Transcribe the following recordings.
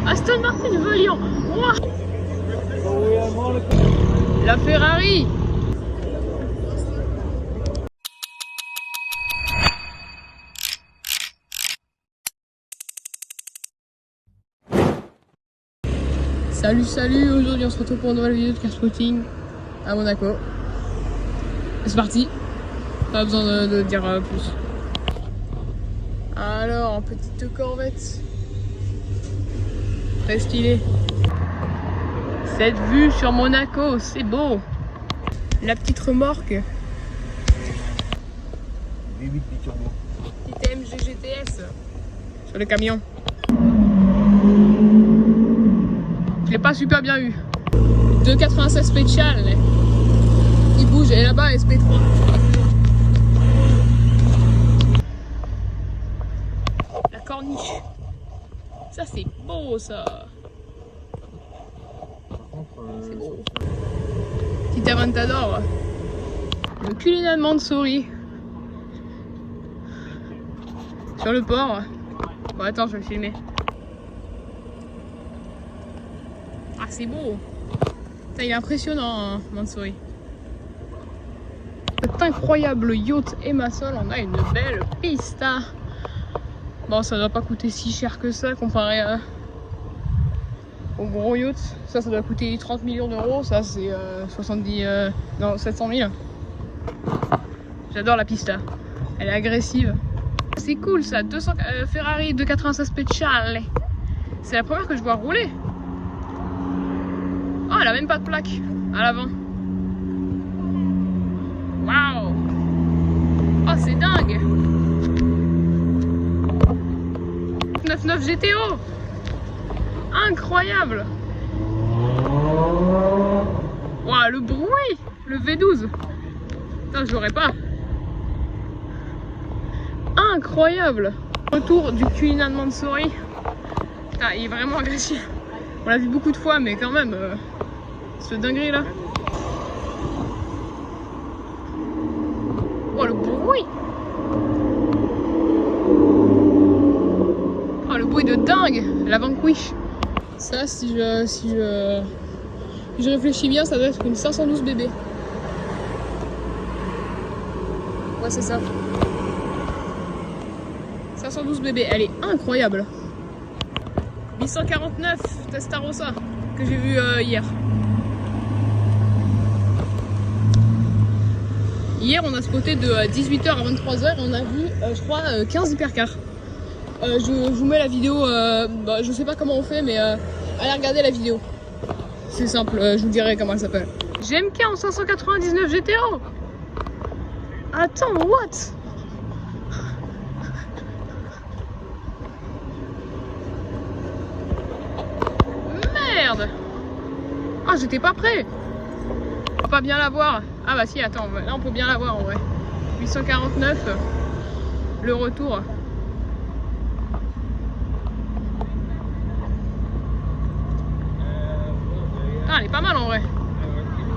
Aston Martin Valiant. Wow. La Ferrari. Salut, aujourd'hui on se retrouve pour une nouvelle vidéo de car spotting à Monaco. C'est parti, pas besoin de dire plus. Alors, en petite corvette, très stylé. Cette vue sur Monaco, c'est beau. La petite remorque. Petite MG GTS sur le camion. Je l'ai pas super bien eu. 296 spécial. Il bouge et là-bas SP3. La corniche. Ça c'est beau ça. C'est beau. Petit Aventador. Le Cullinan Mansouri. Sur le port. Bon attends, je vais le filmer. Ah c'est beau. Putain, il est impressionnant hein, Mansouri. Cet incroyable yacht Emassol, on a une belle piste. Bon, ça doit pas coûter si cher que ça comparé au gros yacht. Ça doit coûter 30 millions d'euros. Ça, c'est 700 000. J'adore la piste. Elle est agressive. C'est cool ça. 200 Ferrari 296 Speciale. C'est la première que je vois rouler. Oh, elle a même pas de plaque à l'avant. Waouh! Oh, c'est dingue! 99 GTO! Incroyable! Waouh, le bruit! Le V12! Putain, je l'aurais pas! Incroyable! Retour du Cullinan Mansouri. Putain, il est vraiment agressif. On l'a vu beaucoup de fois, mais quand même, ce dinguerie là. Oh le bruit! Oh le bruit de dingue! La Vanquish. Ça, si je réfléchis bien, ça doit être une 512 BB. Ouais, c'est ça. 512 BB, elle est incroyable. 849 Testarossa que j'ai vu hier. Hier, on a spoté de 18h à 23h. On a vu, je crois, 15 hypercars. Je vous mets la vidéo. Je sais pas comment on fait, mais allez regarder la vidéo. C'est simple, je vous dirai comment elle s'appelle. GMK en 599 GTO. Attends, what? Merde. Ah, j'étais pas prêt. On va pas bien la voir. Ah bah si, attends, là on peut bien la voir en vrai. 849, le retour. Ah, elle est pas mal en vrai.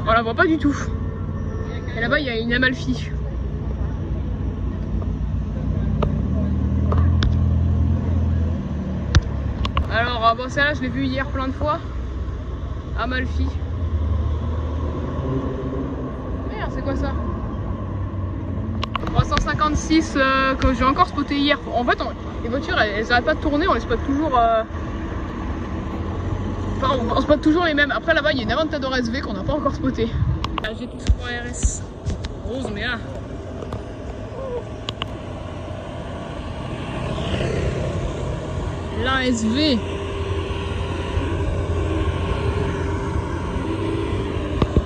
On la voit pas du tout. Et là-bas il y a une Amalfi. Alors bon, celle-là je l'ai vue hier plein de fois. Amalfi. Merde, c'est quoi ça? 356 que j'ai encore spoté hier. En fait, les voitures elles arrêtent pas de tourner, on les spotte toujours. Enfin, on spotte toujours les mêmes. Après là-bas il y a une Aventador SV qu'on n'a pas encore spoté. La GT3 RS. Rose, mais là. La SV.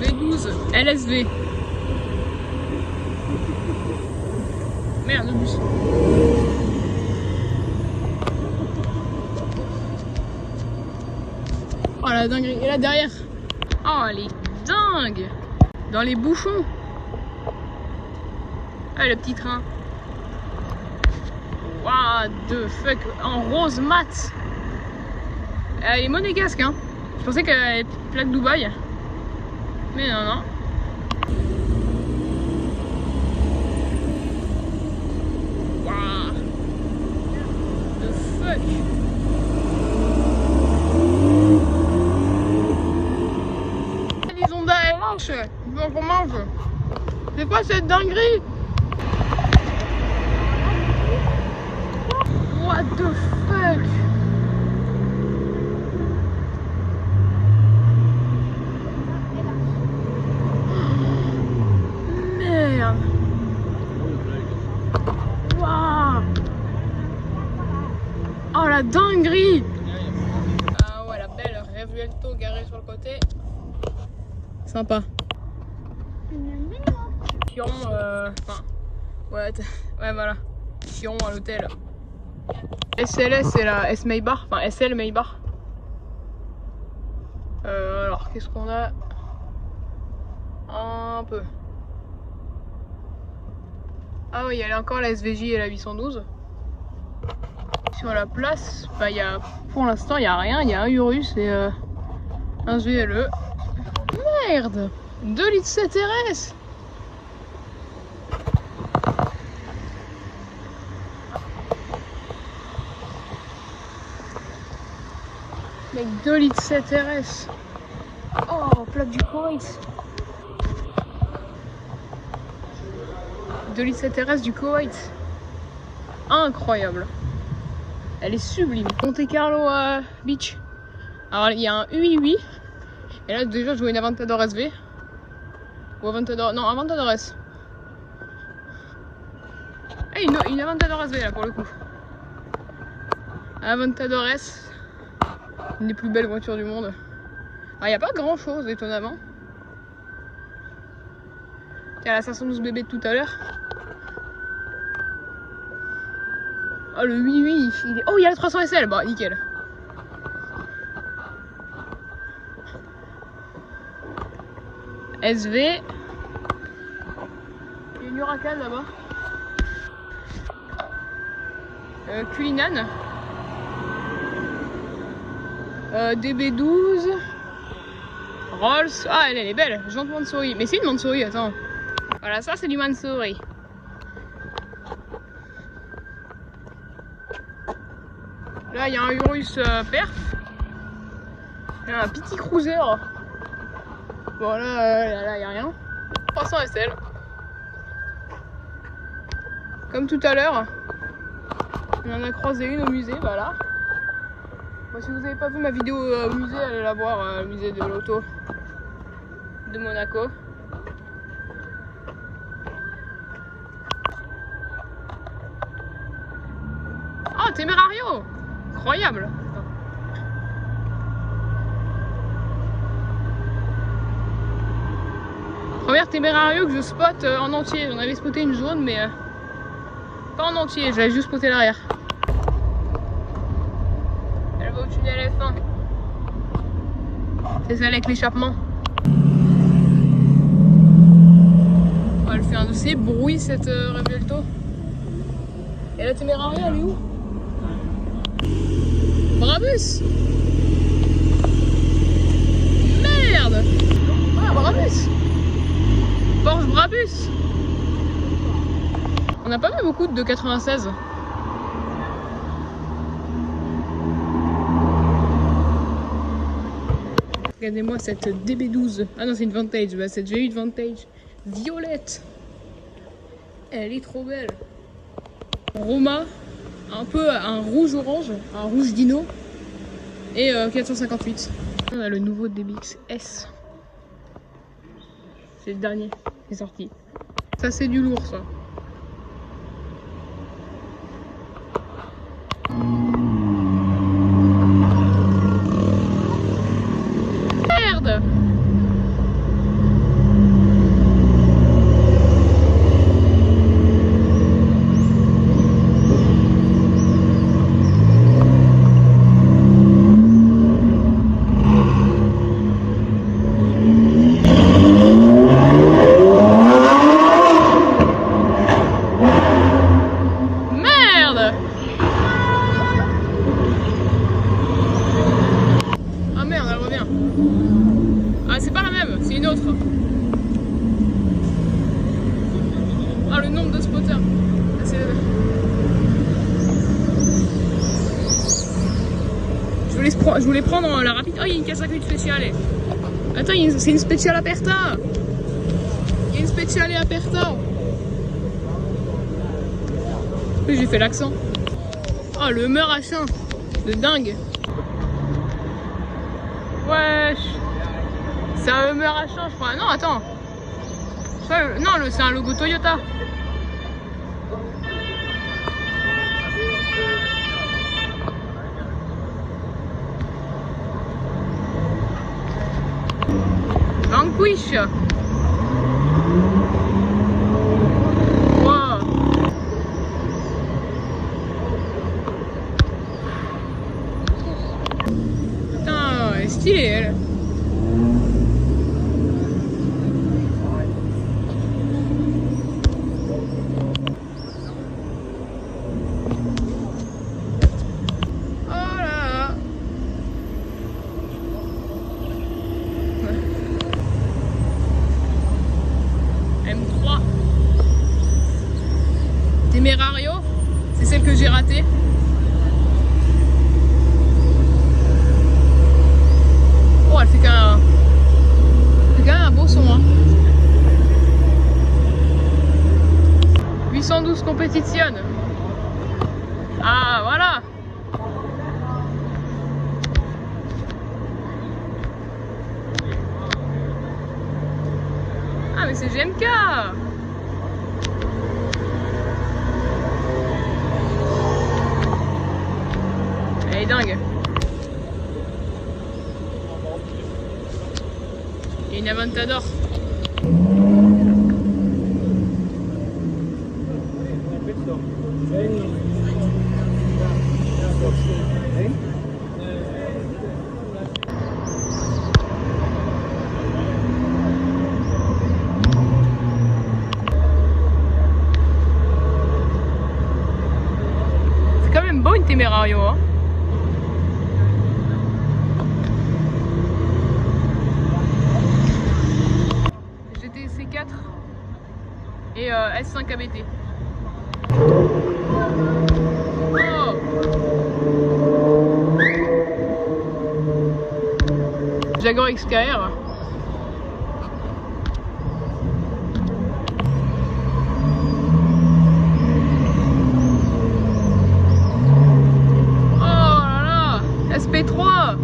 V12 LSV. Merde, le bus. Oh la dinguerie. Et là derrière. Oh, elle est dingue. Dans les bouchons. Ah, le petit train. What the fuck. En rose mat. Elle est monégasque, hein. Je pensais qu'elle avait plaque Dubaï. Mais non, non. Wow. Les ondas LH, il faut qu'on mange. C'est quoi cette dinguerie? What the fuck? Merde. Waouh. Oh la dinguerie. Ah ouais, la belle Revuelto garée sur le côté. Sympa. Chion, enfin, ouais voilà. Chion à l'hôtel. SLS c'est la S Maybach, enfin SL Maybach. Alors qu'est-ce qu'on a? Un peu. Ah oui, il y a encore la SVJ et la 812. Sur la place, bah, pour l'instant il n'y a rien, il y a un Urus et un GLE. Merde, 2 litres 7 RS. Mec, 2 litres 7 RS. Oh, plaque du Koweït. 2 litres 7 RS du Koweït. Incroyable. Elle est sublime. Monte Carlo Beach. Alors il y a un UI8. Et là déjà je vois une Aventador SV. Ou Aventador. Non, Aventador S. Eh, une Aventador SV là pour le coup. Aventador S. Une des plus belles voitures du monde. Alors il n'y a pas grand chose étonnamment. Tiens, la 512 BB de tout à l'heure. Oh le 88 il est... Oh il y a la 300 SL. Bon nickel. SV. Il y a une Huracan là-bas. Cullinan. DB12. Rolls. Ah elle est belle. Jante Mansouri. Mais c'est une Mansouri, attends. Voilà, ça c'est du Mansouri. Là il y a un Urus perf. Il y a un petit cruiser. Bon là il n'y a rien. 300 SL. Comme tout à l'heure. On en a croisé une au musée, voilà. Bon, si vous n'avez pas vu ma vidéo au musée, allez la voir, au musée de l'auto de Monaco. Oh, Temerario! Incroyable! Première Temerario que je spot en entier. J'en avais spoté une jaune, mais pas en entier. J'avais juste spoté l'arrière. Elle va au tunnel F1. C'est celle avec l'échappement. Oh, elle fait un de ces bruits cette Revuelto. Et la Temerario, elle est où? Brabus! Merde! Ah, Brabus! Porsche Brabus. On n'a pas vu beaucoup de 96. Regardez-moi cette DB12. Ah non, c'est une Vantage. Bah, cette G8 Vantage violette. Elle est trop belle. Roma, un peu un rouge-orange, un rouge dino. Et 458. On a le nouveau DBX S. C'est le dernier qui est sorti. Ça c'est du lourd ça. Merde! Ah, c'est pas la même, c'est une autre. Ah, le nombre de spotters. Ah, je voulais prendre la rapide. Oh, il y a une Kawasaki spéciale. Attends, c'est une spéciale aperta. Il y a une spéciale aperta. Oui, j'ai fait l'accent. Oh, le meur à chien. De dingue. Wesh. C'est un Hummer à chien, je crois. Non, attends. Non, c'est un logo Toyota. Vanquish. Wow. Putain, elle est stylée, elle. Temerario, c'est celle que j'ai ratée. Oh, elle fait quand même un beau son. Hein. 812 compétition. Ah, voilà. Ah, mais c'est GMK. Elle est dingue. Il y a une Aventador. C'est quand même beau une Temerario, hein. C4 et S5 ABT. Oh. Jaguar XKR. Oh là là, SP3.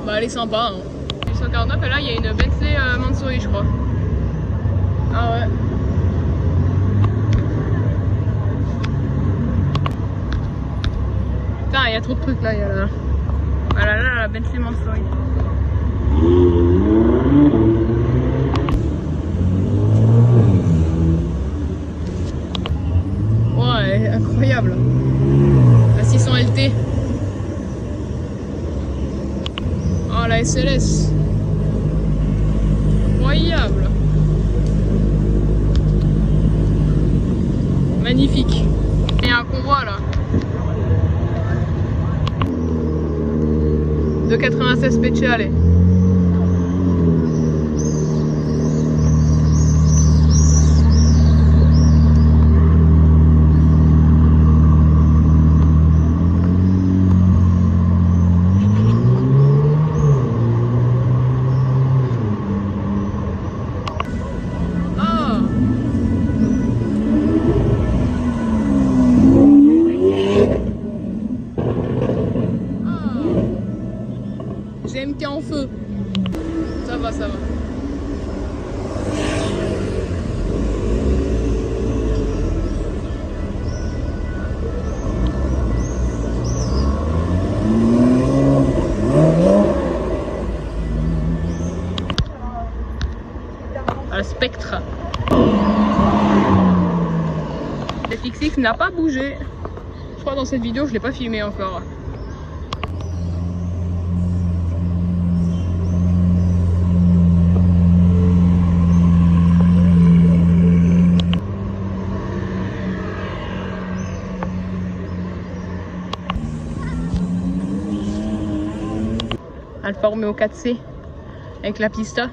Bah elle est sympa hein. 149 et là il y a une Bentley Mansory je crois. Ah ouais. Putain il y a trop de trucs là, il y a là. Voilà là la Bentley Mansory. Ouais incroyable. La 600 LT. Oh la SLS. Incroyable. Magnifique. Il y a un convoi là. De 96 Speciale. GMK en feu. Ça va, ça va. Ah, le Spectre. Le FXX n'a pas bougé. Je crois dans cette vidéo, je l'ai pas filmé encore. Alfa Romeo 4C avec la pista.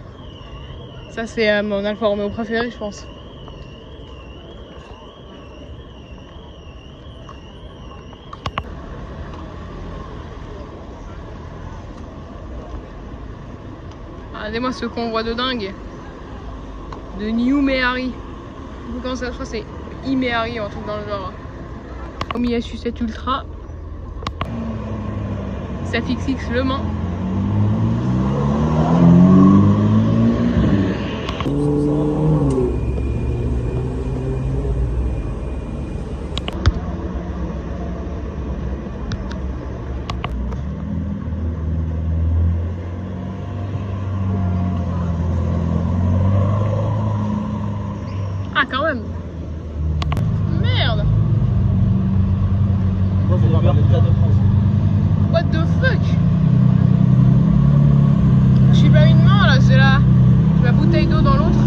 Ça c'est mon Alfa Romeo préféré je pense. Regardez-moi ce convoi de dingue de New Méhari. Comment ça se passe, c'est Iméhari ou un truc dans le genre. Omi SU7 Ultra. SafeXX Le Mans. Ah quand même. Merde. What the fuck? Je suis pas une main là, c'est la bouteille d'eau dans l'autre.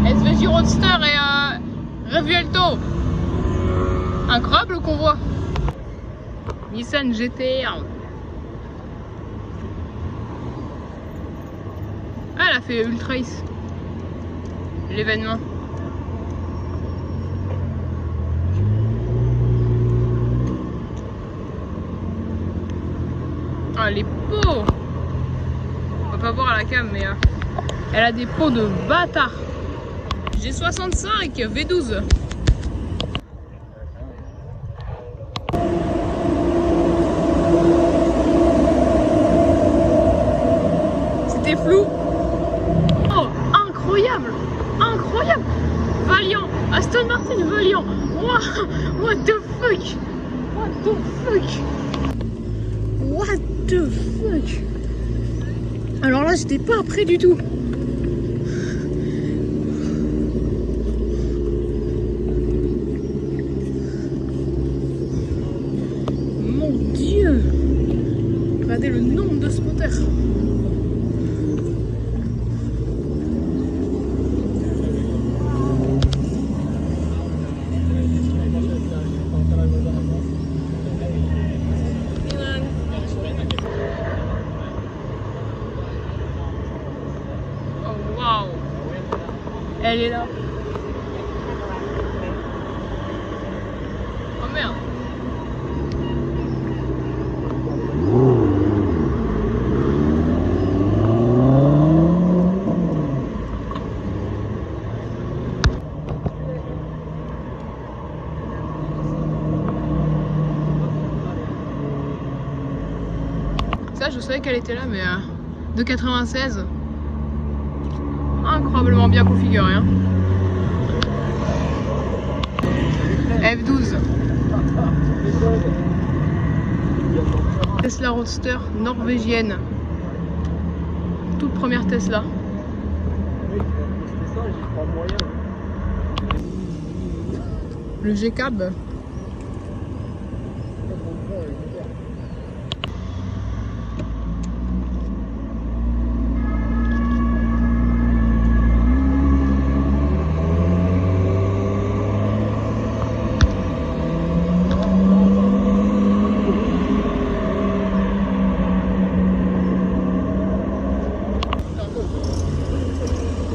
SVJ Roadster et Revuelto. Incroyable le convoi. Nissan GT-R. Ah, elle a fait Ultrace. L'événement. Ah, les pots! On va pas voir à la cam, mais elle a des pots de bâtard. J'ai 65 V12. C'était flou. Oh, incroyable! Incroyable! Valiant! Aston Martin Valiant! Wow. What the fuck? What the fuck? What the fuck? Alors là, j'étais pas prêt du tout. Mon Dieu! Regardez le nombre de spotters. Elle est là. Oh merde. Ça, je savais qu'elle était là, mais de 96. Incroyablement bien configuré. Hein. F12. Tesla Roadster norvégienne. Toute première Tesla. Le G-Cab.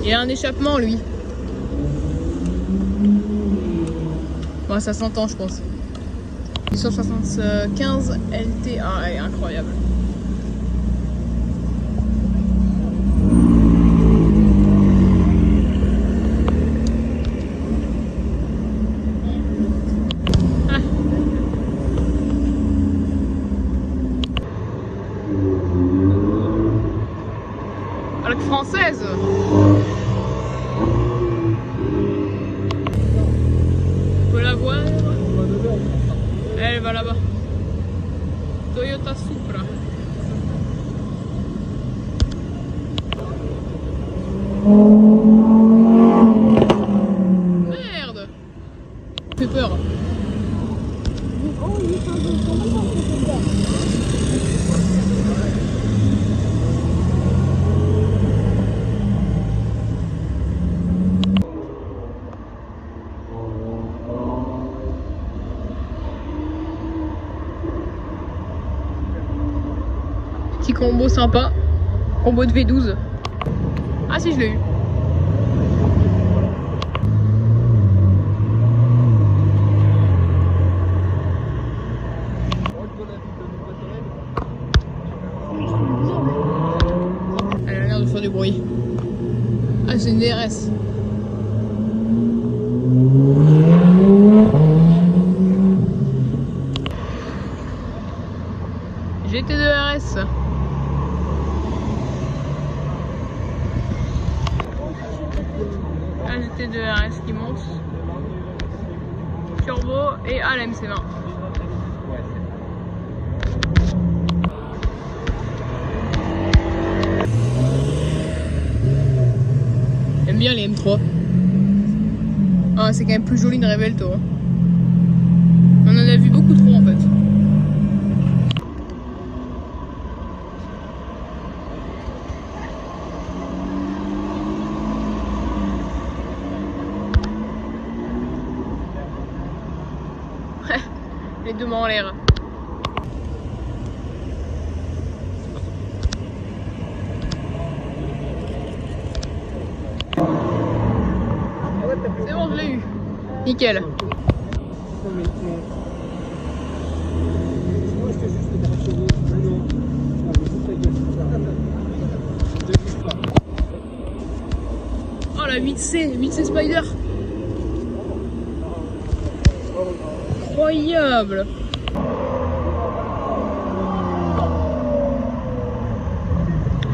Il a un échappement lui. Bon, ça s'entend je pense. 175 LTA, est incroyable. Ah. Avec française. Elle va là-bas. Toyota Supra. Merde! Fait peur. Petit combo sympa. Combo de V12. Ah si, je l'ai eu. Elle a l'air de faire du bruit. Ah, c'est une DRS. GT2 RS. La GT2 RS qui monte. Turbo et à la MC20. J'aime bien les M3. Ah, c'est quand même plus joli une Revelto. Hein. On en a vu beaucoup trop en fait. Les deux mains en l'air. C'est bon, je l'ai eu. Nickel. Oh la 8C Spider. Incroyable.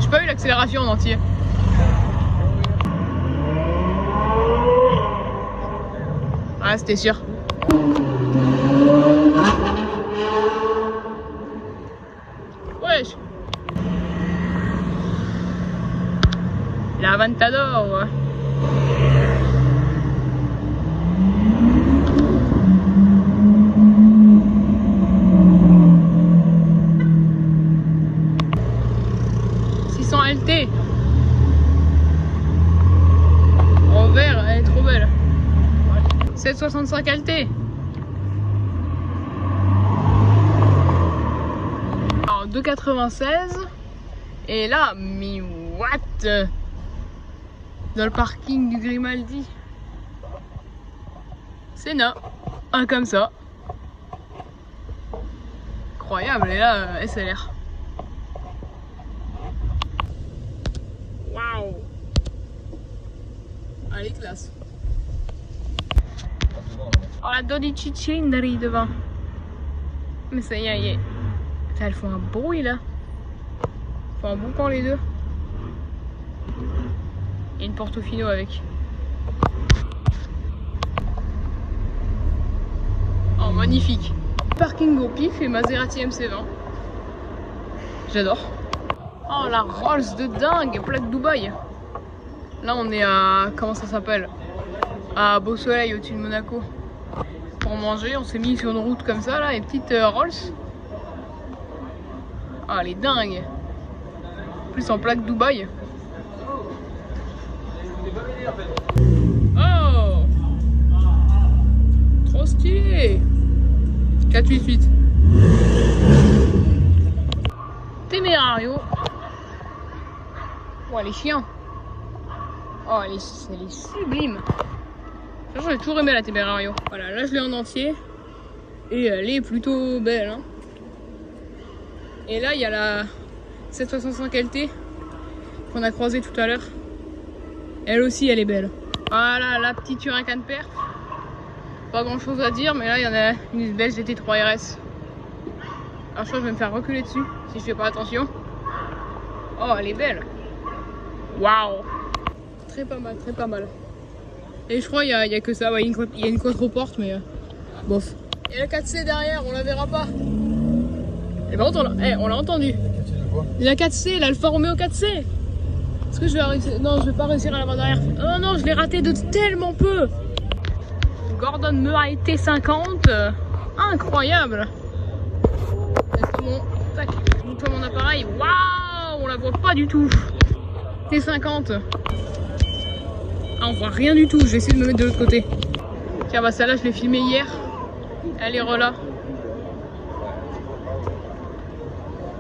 J'ai pas eu l'accélération en entier. Ah, c'était sûr. Wesh. La Aventador. 600 LT. En vert, elle est trop belle. 765 LT. Alors 2,96. Et là, mais what? Dans le parking du Grimaldi. Senna. Un comme ça. Incroyable. Et là, SLR. Waouh. Allez, classe. Oh, la 12 cilindri devant. Mais ça y est, elles font un bruit là. Elles font un boucan les deux. Il y a une Portofino avec. Oh, magnifique. Parking au pif et Maserati MC20. J'adore. Oh, la Rolls de dingue, plaque Dubaï. Là, on est à... comment ça s'appelle? À Beau Soleil, au-dessus de Monaco. Pour manger, on s'est mis sur une route comme ça, là, une petite Rolls. Ah, elle est dingue. Plus en plaque Dubaï. Oh, trop stylé. 488. Témérario. Oh, elle est chiant. Oh, elle est sublime. J'ai toujours aimé la Témérario. Voilà, là je l'ai en entier. Et elle est plutôt belle. Hein. Et là, il y a la 765 LT qu'on a croisée tout à l'heure. Elle aussi, elle est belle. Voilà, la petite Huracan Perf. Pas grand chose à dire, mais là, il y en a une belle GT3 RS. Alors, je crois que je vais me faire reculer dessus si je fais pas attention. Oh, elle est belle. Waouh. Très pas mal, très pas mal. Et je crois qu'il y a que ça. Ouais, il y a une contre-porte, mais bof. Et la 4C derrière, on la verra pas. Et par contre, on l'a entendu. La 4C, l'Alfa Romeo 4C. Est-ce que je vais réussir? Non, je vais pas réussir à la voir derrière. Oh non, je l'ai raté de tellement peu. Gordon Murray T50. Incroyable. Tac, je nettoie mon appareil. Waouh, on la voit pas du tout. T50. Ah, on voit rien du tout. Je vais essayer de me mettre de l'autre côté. Tiens, bah celle-là, je l'ai filmée hier. Elle est là.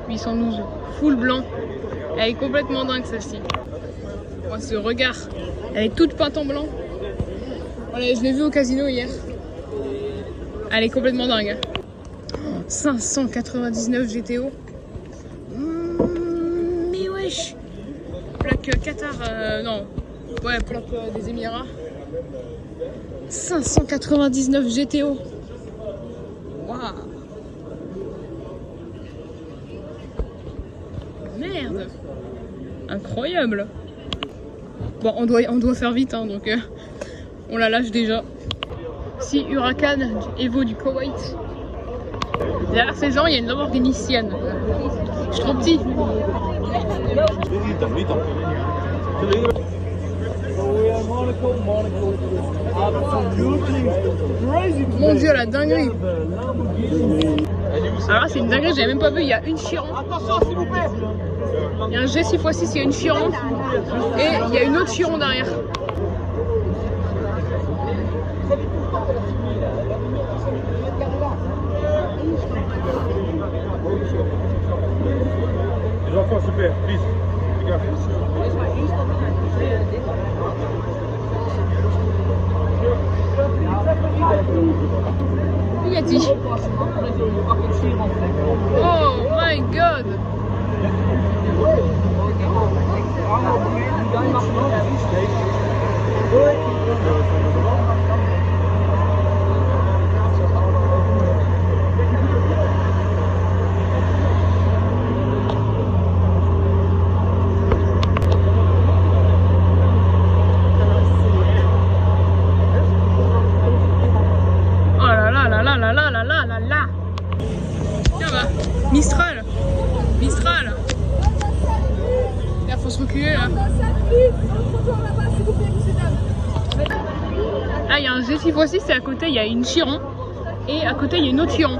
812, full blanc. Elle est complètement dingue celle-ci. Oh, ce regard, elle est toute peinte en blanc. Voilà, je l'ai vue au casino hier. Elle est complètement dingue. 599 GTO. Mais wesh. Plaque Qatar, non. Ouais, plaque des Émirats. 599 GTO. Waouh. Merde. Incroyable. Bon, on doit faire vite, hein, donc on la lâche déjà. Si Huracan du Evo du Koweït. Derrière ces gens, il y a une Lamborghini Sienne. Je suis trop petit. Mon Dieu, la dinguerie. Alors là, c'est une dinguerie, j'avais même pas vu. Il y a une Chiron. Il y a un G6x6, il y a une Chiron. Et il y a une autre Chiron derrière. Les enfants, super, please. Les gars. Bugatti. Oh my god. Mistral. Mistral. Là, faut se reculer là. Ah, il y a un G6x6, c'est à côté, il y a une Chiron. Et à côté, il y a une autre Chiron.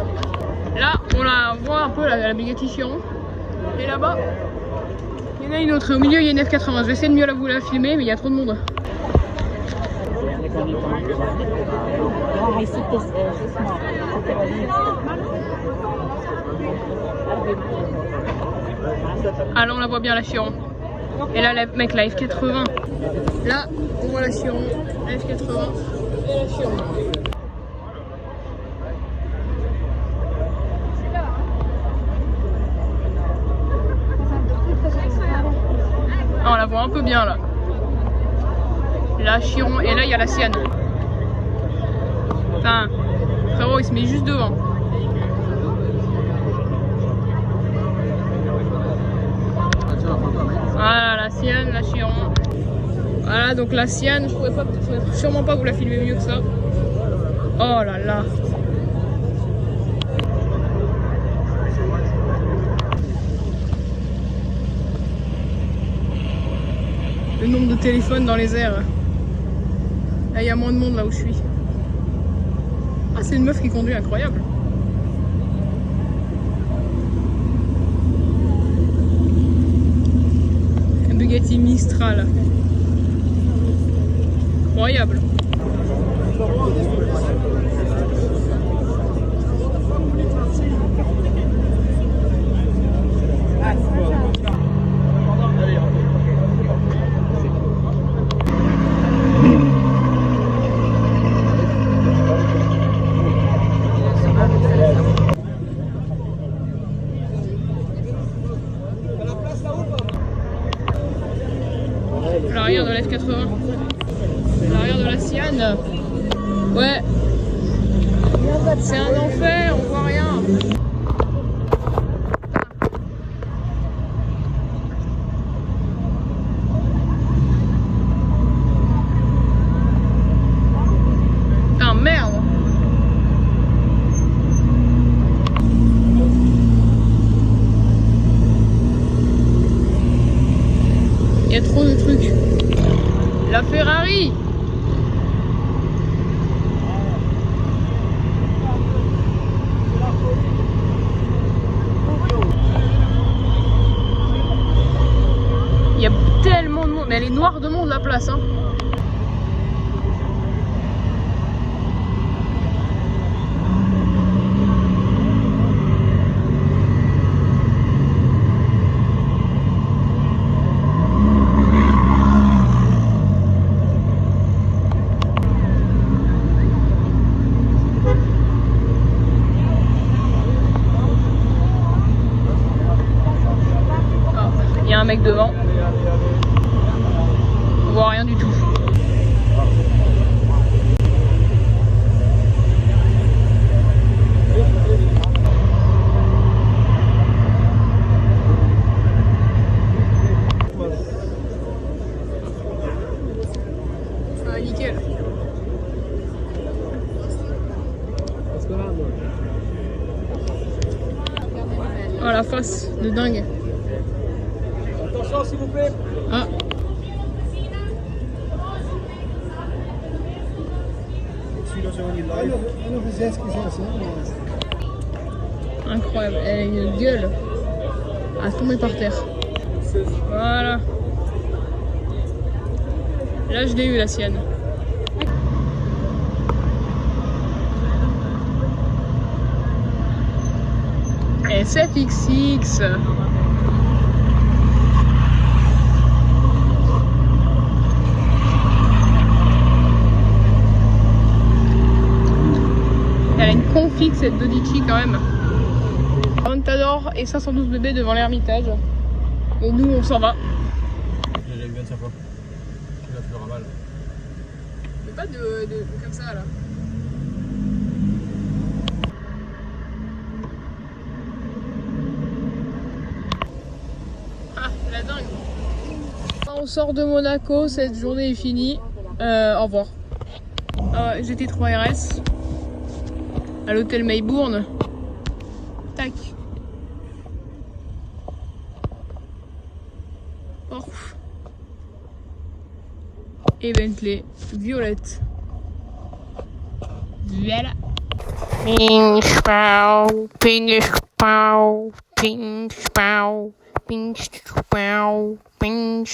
Là, on la voit un peu, la Bugatti Chiron. Et là-bas, il y en a une autre. Au milieu, il y a une F80. Je vais essayer de mieux vous la filmer, mais il y a trop de monde. Ah là on la voit bien la Chiron. Et là mec la F80. Là on voit la Chiron, la F80 et la Chiron. Ah, on la voit un peu bien là. La Chiron et là il y a la Sienne. Enfin, frérot il se met juste devant. Voilà la Sienne, la Chiron. Voilà donc la Sienne, je pourrais sûrement pas vous la filmer mieux que ça. Oh là là. Le nombre de téléphones dans les airs. Là il y a moins de monde là où je suis. Ah c'est une meuf qui conduit, incroyable. Bugatti Mistral. Incroyable. L'arrière de la F80. L'arrière de la Sienne. Ouais. C'est un enfer, on voit rien. Putain, merde. Il y a trop de trucs. La Ferrari. Il y a tellement de monde, mais elle est noire de monde la place, hein. Ouais, nickel. Oh la face de dingue. Attention s'il vous plaît. Ah. Incroyable, elle a une gueule à tomber par terre. Voilà. Là je l'ai eu la sienne. SFXX. Elle a une config cette Dodici quand même. Aventador et 512 bébés devant l'Ermitage. Et nous on s'en va. J'ai eu 25 fois. Tu l'as fait mal. Mais pas de comme ça là. Ah, la dingue. On sort de Monaco, cette journée est finie. Au revoir. GT3 RS à l'hôtel Maybourne. Tac. Porsche. Et Bentley violette. Voilà. Pinch pow, pinch pow, pinch pow, pinch pow, pinch.